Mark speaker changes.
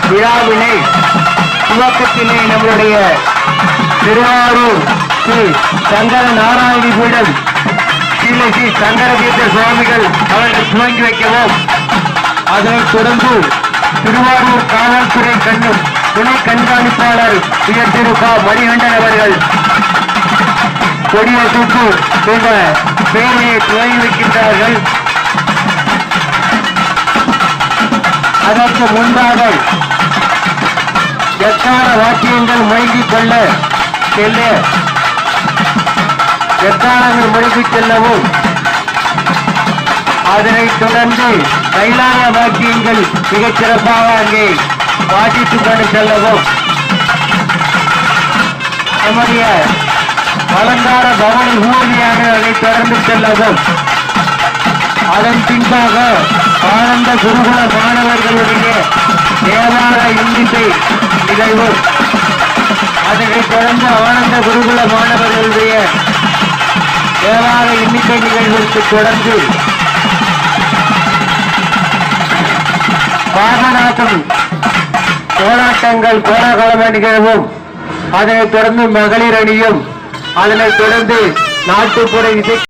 Speaker 1: விழாவினை துவக்கத்திலே நம்முடைய திருவாரூர் ஸ்ரீ சங்கர நாராயணி பீடம் ஸ்ரீ சங்கரதீர்த்த சுவாமிகள் அவர்கள் துவங்கி வைக்கவும், அதனைத் தொடர்ந்து திருவாரூர் காவல்துறை துணை கண்காணிப்பாளர் உயர் திரு க. மணிகண்டன் அவர்கள் கொடியசைத்து இந்த பேரையை துவங்கி வைக்கின்றார்கள். அதற்கு முன்பாக எக்கால வாக்கியங்கள் முழங்கிக் கொள்ள எக்காலங்கள் முழங்கிச் செல்லவும், அதனைத் தொடர்ந்து கைலாய வாக்கியங்கள் மிகச் சிறப்பாக அங்கே வாசித்துக் கொண்டு செல்லவும், நம்முடைய அலங்கார பவனி ஊர்தியாக அதை தொடர்ந்து செல்லவும், அதன் பின்பாக ஆனந்த குருகுல மாணவர்களுடைய தேவார இன்னிசை நிகழ்வு, அதனைத் தொடர்ந்து ஆனந்த குருகுல மாணவர்களுடைய தேவார இன்னிசை நிகழ்வுக்கு தொடர்ந்து பாகநாட்டம் போராட்டங்கள் கோலாகலமாக நிகழ்வும், அதனைத் தொடர்ந்து மகளிர் அணியும், அதனைத் தொடர்ந்து நாட்டுப்புற இசை